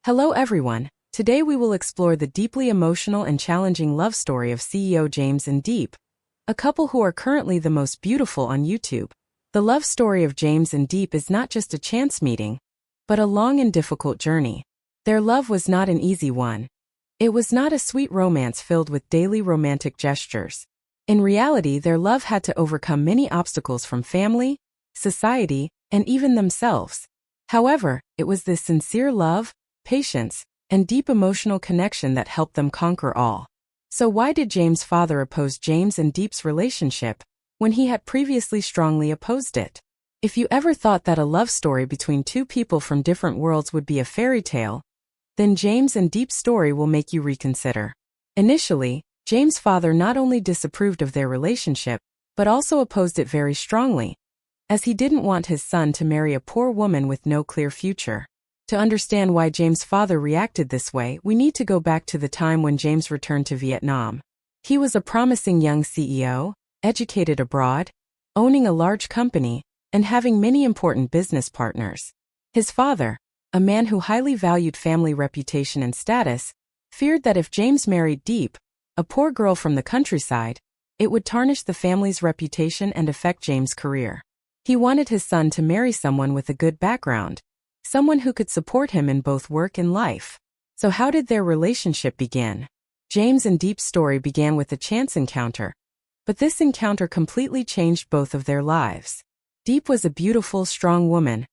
Hello everyone. Today we will explore the deeply emotional and challenging love story of CEO James and Diepp, a couple who are currently the most beautiful on YouTube. The love story of James and Diepp is not just a chance meeting, but a long and difficult journey. Their love was not an easy one. It was not a sweet romance filled with daily romantic gestures. In reality, their love had to overcome many obstacles from family, society, and even themselves. However, it was this sincere love, patience, and deep emotional connection that helped them conquer all. So why did James' father oppose James and Diepp's relationship when he had previously strongly opposed it? If you ever thought that a love story between two people from different worlds would be a fairy tale, then James and Diepp's story will make you reconsider. Initially, James' father not only disapproved of their relationship, but also opposed it very strongly, as he didn't want his son to marry a poor woman with no clear future. To understand why James' father reacted this way, we need to go back to the time when James returned to Vietnam. He was a promising young CEO, educated abroad, owning a large company, and having many important business partners. His father, a man who highly valued family reputation and status, feared that if James married Diepp, a poor girl from the countryside, it would tarnish the family's reputation and affect James' career. He wanted his son to marry someone with a good background, someone who could support him in both work and life. So how did their relationship begin? James and Diepp's story began with a chance encounter, but this encounter completely changed both of their lives. Diepp was a beautiful, strong woman,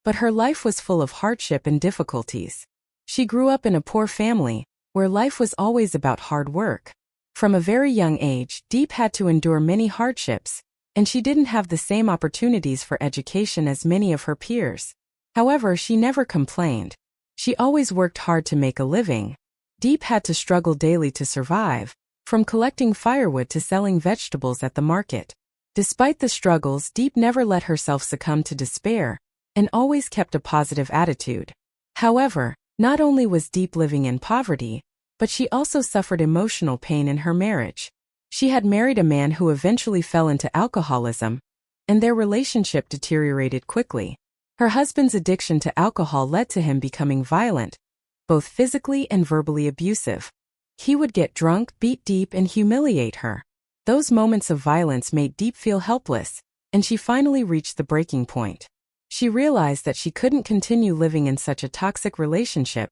but her life was full of hardship and difficulties. She grew up in a poor family, where life was always about hard work. From a very young age, Diepp had to endure many hardships, and she didn't have the same opportunities for education as many of her peers. However, she never complained. She always worked hard to make a living. Diepp had to struggle daily to survive, from collecting firewood to selling vegetables at the market. Despite the struggles, Diepp never let herself succumb to despair, and always kept a positive attitude. However, not only was Diepp living in poverty, but she also suffered emotional pain in her marriage. She had married a man who eventually fell into alcoholism, and their relationship deteriorated quickly. Her husband's addiction to alcohol led to him becoming violent, both physically and verbally abusive. He would get drunk, beat Diepp, and humiliate her. Those moments of violence made Diepp feel helpless, and she finally reached the breaking point. She realized that she couldn't continue living in such a toxic relationship,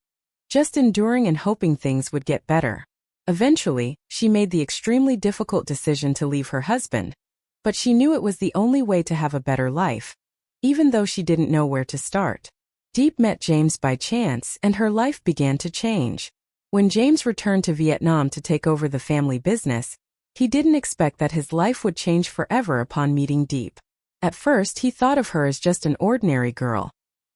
just enduring and hoping things would get better. Eventually, she made the extremely difficult decision to leave her husband, but she knew it was the only way to have a better life, even though she didn't know where to start. Diepp met James by chance, and her life began to change. When James returned to Vietnam to take over the family business, he didn't expect that his life would change forever upon meeting Diepp. At first, he thought of her as just an ordinary girl.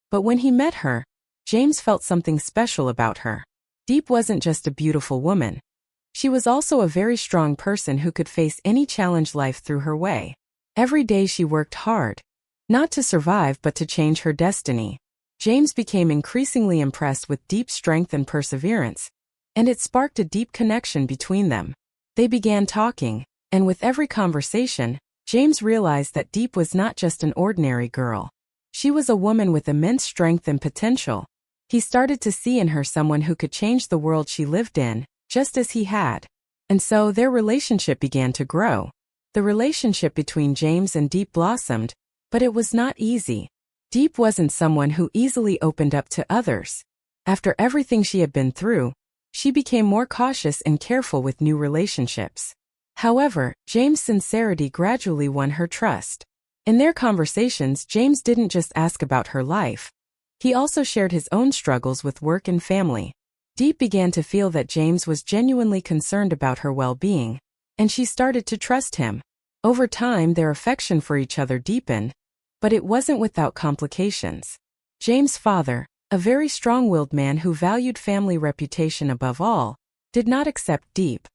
But when he met her, James felt something special about her. Diepp wasn't just a beautiful woman. She was also a very strong person who could face any challenge life threw her way. Every day she worked hard, not to survive but to change her destiny. James became increasingly impressed with Diepp's strength and perseverance, and it sparked a deep connection between them. They began talking, and with every conversation, James realized that Diepp was not just an ordinary girl. She was a woman with immense strength and potential. He started to see in her someone who could change the world she lived in, just as he had. And so their relationship began to grow. The relationship between James and Diepp blossomed, but it was not easy. Diepp wasn't someone who easily opened up to others. After everything she had been through, she became more cautious and careful with new relationships. However, James' sincerity gradually won her trust. In their conversations, James didn't just ask about her life. He also shared his own struggles with work and family. Diepp began to feel that James was genuinely concerned about her well-being, and she started to trust him. Over time, their affection for each other deepened, but it wasn't without complications. James' father, a very strong-willed man who valued family reputation above all, did not accept Diepp.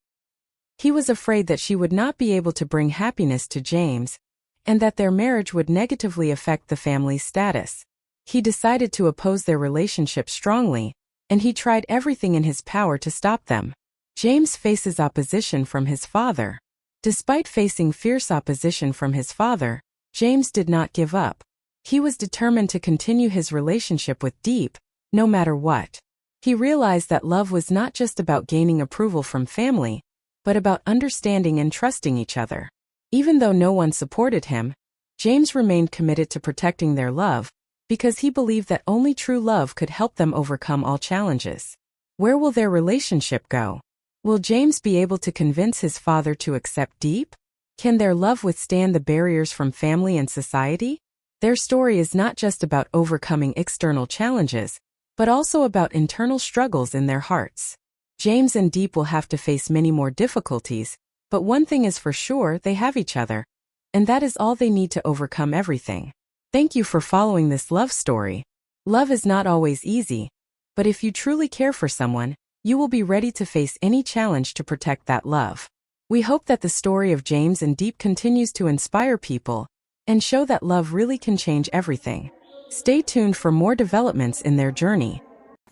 He was afraid that she would not be able to bring happiness to James, and that their marriage would negatively affect the family's status. He decided to oppose their relationship strongly, and he tried everything in his power to stop them. James faces opposition from his father. Despite facing fierce opposition from his father, James did not give up. He was determined to continue his relationship with Diepp, no matter what. He realized that love was not just about gaining approval from family, but about understanding and trusting each other. Even though no one supported him, James remained committed to protecting their love, because he believed that only true love could help them overcome all challenges. Where will their relationship go? Will James be able to convince his father to accept Diepp? Can their love withstand the barriers from family and society? Their story is not just about overcoming external challenges, but also about internal struggles in their hearts. James and Diepp will have to face many more difficulties, but one thing is for sure: they have each other. And that is all they need to overcome everything. Thank you for following this love story. Love is not always easy, but if you truly care for someone, you will be ready to face any challenge to protect that love. We hope that the story of James and Diepp continues to inspire people and show that love really can change everything. Stay tuned for more developments in their journey.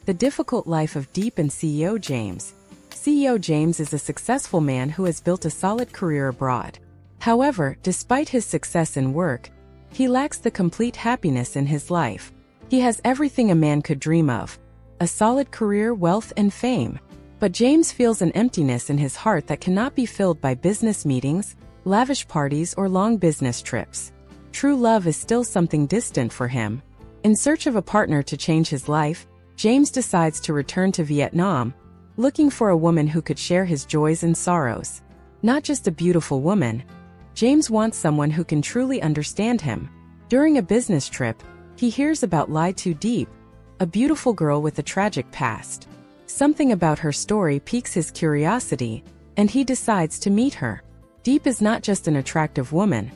The difficult life of Diepp and CEO James. CEO James is a successful man who has built a solid career abroad. However, despite his success in work, he lacks the complete happiness in his life. He has everything a man could dream of: a solid career, wealth, and fame. But James feels an emptiness in his heart that cannot be filled by business meetings, lavish parties, or long business trips. True love is still something distant for him. In search of a partner to change his life, James decides to return to Vietnam, looking for a woman who could share his joys and sorrows. Not just a beautiful woman, James wants someone who can truly understand him. During a business trip, he hears about Tu Diep, a beautiful girl with a tragic past. Something about her story piques his curiosity, and he decides to meet her. Diepp is not just an attractive woman,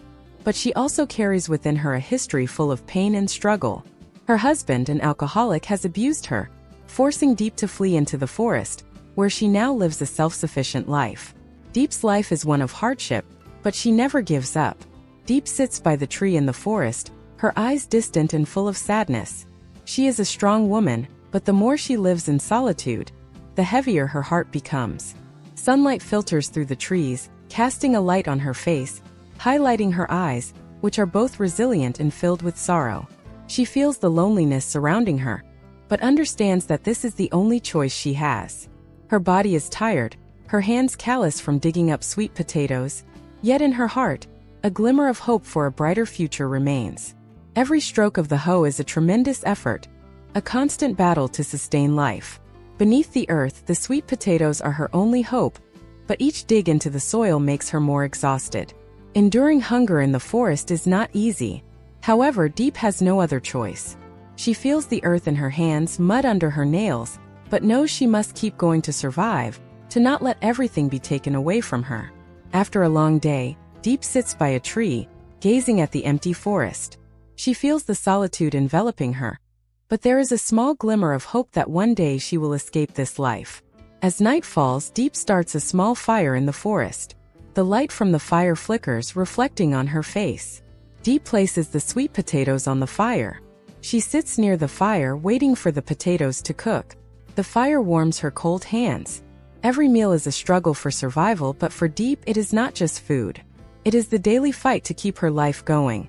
but she also carries within her a history full of pain and struggle. Her husband, an alcoholic, has abused her, forcing Diepp to flee into the forest, where she now lives a self-sufficient life. Diepp's life is one of hardship, but she never gives up. Diepp sits by the tree in the forest, her eyes distant and full of sadness. She is a strong woman, but the more she lives in solitude, the heavier her heart becomes. Sunlight filters through the trees, casting a light on her face, highlighting her eyes, which are both resilient and filled with sorrow. She feels the loneliness surrounding her, but understands that this is the only choice she has. Her body is tired, her hands callous from digging up sweet potatoes, yet in her heart, a glimmer of hope for a brighter future remains. Every stroke of the hoe is a tremendous effort, a constant battle to sustain life. Beneath the earth, the sweet potatoes are her only hope, but each dig into the soil makes her more exhausted. Enduring hunger in the forest is not easy. However, Diepp has no other choice. She feels the earth in her hands, mud under her nails, but knows she must keep going to survive, to not let everything be taken away from her. After a long day, Diepp sits by a tree, gazing at the empty forest. She feels the solitude enveloping her, but there is a small glimmer of hope that one day she will escape this life. As night falls, Diepp starts a small fire in the forest. The light from the fire flickers, reflecting on her face. Diepp places the sweet potatoes on the fire. She sits near the fire, waiting for the potatoes to cook. The fire warms her cold hands. Every meal is a struggle for survival, but for Diepp it is not just food. It is the daily fight to keep her life going.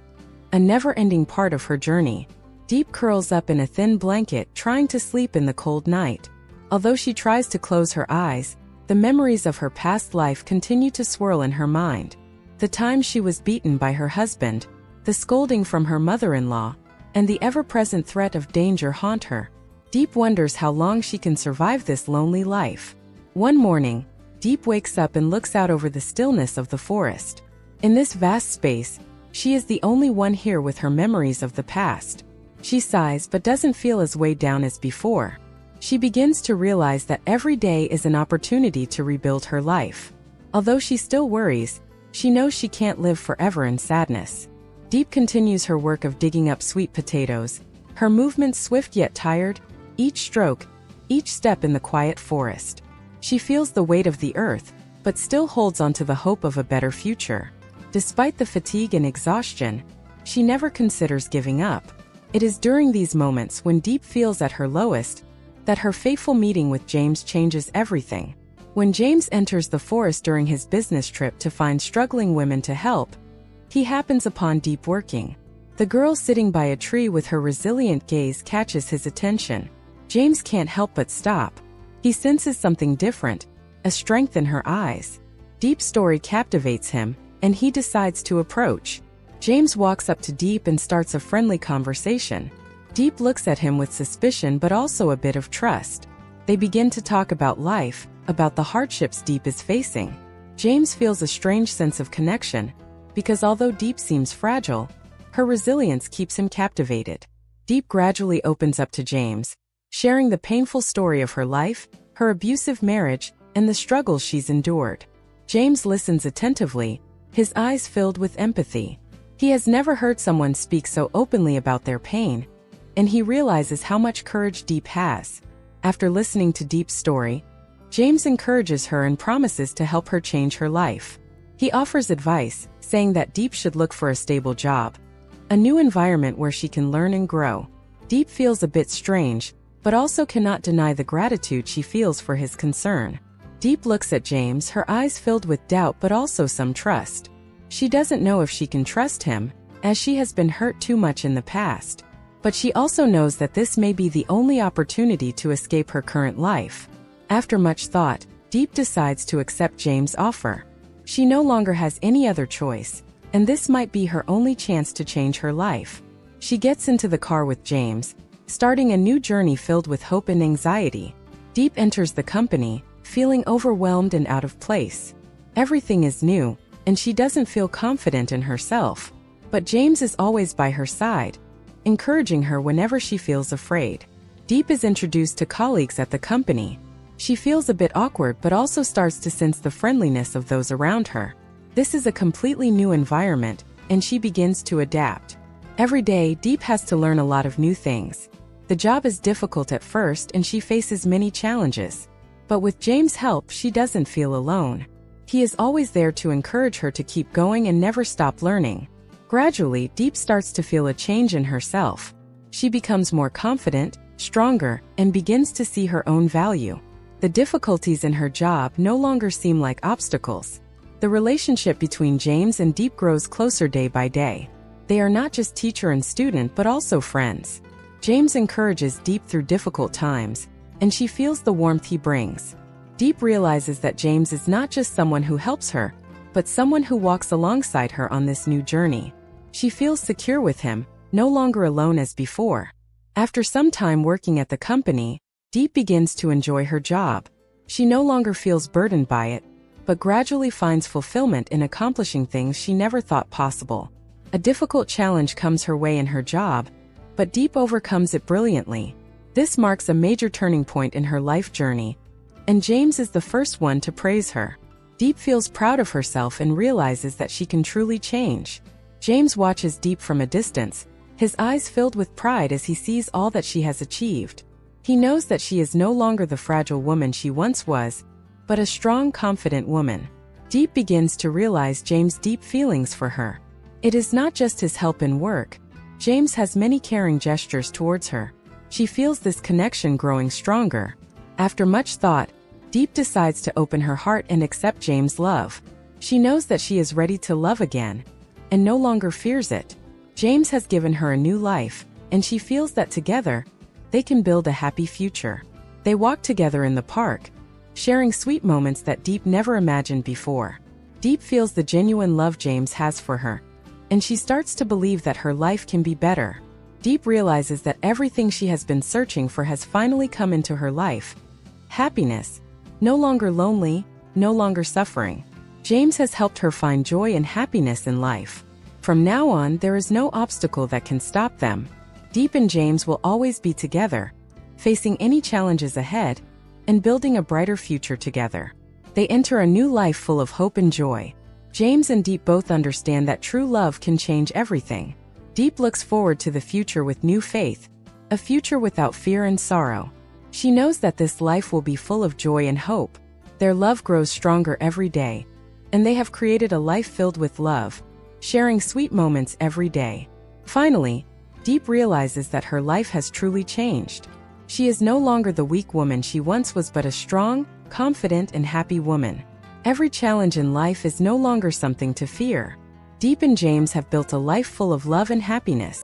A never-ending part of her journey. Diepp curls up in a thin blanket, trying to sleep in the cold night. Although she tries to close her eyes, the memories of her past life continue to swirl in her mind. The time she was beaten by her husband, the scolding from her mother-in-law, and the ever-present threat of danger haunt her. Diepp wonders how long she can survive this lonely life. One morning, Diepp wakes up and looks out over the stillness of the forest. In this vast space, she is the only one here with her memories of the past. She sighs but doesn't feel as weighed down as before. She begins to realize that every day is an opportunity to rebuild her life. Although she still worries, she knows she can't live forever in sadness. Diepp continues her work of digging up sweet potatoes, her movements swift yet tired, each stroke, each step in the quiet forest. She feels the weight of the earth, but still holds on to the hope of a better future. Despite the fatigue and exhaustion, she never considers giving up. It is during these moments, when Diepp feels at her lowest, that her fateful meeting with James changes everything. When James enters the forest during his business trip to find struggling women to help, he happens upon Diepp working. The girl sitting by a tree with her resilient gaze catches his attention. James can't help but stop. He senses something different, a strength in her eyes. Deep's story captivates him, and he decides to approach. James walks up to Deep and starts a friendly conversation. Deep looks at him with suspicion but also a bit of trust. They begin to talk about life, about the hardships Deep is facing. James feels a strange sense of connection, because although Deep seems fragile, her resilience keeps him captivated. Deep gradually opens up to James, sharing the painful story of her life, her abusive marriage, and the struggles she's endured. James listens attentively, his eyes filled with empathy. He has never heard someone speak so openly about their pain, and he realizes how much courage Deep has. After listening to Deep's story, James encourages her and promises to help her change her life. He offers advice, saying that Deep should look for a stable job, a new environment where she can learn and grow. Deep feels a bit strange, but also cannot deny the gratitude she feels for his concern. Deep looks at James, her eyes filled with doubt but also some trust. She doesn't know if she can trust him, as she has been hurt too much in the past. But she also knows that this may be the only opportunity to escape her current life. After much thought, Deep decides to accept James' offer. She no longer has any other choice, and this might be her only chance to change her life. She gets into the car with James, starting a new journey filled with hope and anxiety. Deep enters the company, feeling overwhelmed and out of place. Everything is new, and she doesn't feel confident in herself. But James is always by her side, encouraging her whenever she feels afraid. Deep is introduced to colleagues at the company. She feels a bit awkward but also starts to sense the friendliness of those around her. This is a completely new environment, and she begins to adapt. Every day, Deep has to learn a lot of new things. The job is difficult at first and she faces many challenges. But with James' help, she doesn't feel alone. He is always there to encourage her to keep going and never stop learning. Gradually, Deep starts to feel a change in herself. She becomes more confident, stronger, and begins to see her own value. The difficulties in her job no longer seem like obstacles. The relationship between James and Deep grows closer day by day. They are not just teacher and student but also friends. James encourages Deep through difficult times, and she feels the warmth he brings. Deep realizes that James is not just someone who helps her, but someone who walks alongside her on this new journey. She feels secure with him, no longer alone as before. After some time working at the company, Deep begins to enjoy her job. She no longer feels burdened by it, but gradually finds fulfillment in accomplishing things she never thought possible. A difficult challenge comes her way in her job, but Deep overcomes it brilliantly. This marks a major turning point in her life journey, and James is the first one to praise her. Deep feels proud of herself and realizes that she can truly change. James watches Deep from a distance, his eyes filled with pride as he sees all that she has achieved. He knows that she is no longer the fragile woman she once was, but a strong, confident woman. Deep begins to realize James' deep feelings for her. It is not just his help in work. James has many caring gestures towards her. She feels this connection growing stronger. After much thought, Deep decides to open her heart and accept James' love. She knows that she is ready to love again, and no longer fears it. James has given her a new life, and she feels that together, they can build a happy future. They walk together in the park, sharing sweet moments that Deep never imagined before. Deep feels the genuine love James has for her, and she starts to believe that her life can be better. Deep realizes that everything she has been searching for has finally come into her life. Happiness. No longer lonely, no longer suffering. James has helped her find joy and happiness in life. From now on, there is no obstacle that can stop them. Deep and James will always be together, facing any challenges ahead, and building a brighter future together. They enter a new life full of hope and joy. James and Deep both understand that true love can change everything. Deep looks forward to the future with new faith, a future without fear and sorrow. She knows that this life will be full of joy and hope. Their love grows stronger every day, and they have created a life filled with love, sharing sweet moments every day. Finally, Deep realizes that her life has truly changed. She is no longer the weak woman she once was but a strong, confident, and happy woman. Every challenge in life is no longer something to fear. Deep and James have built a life full of love and happiness.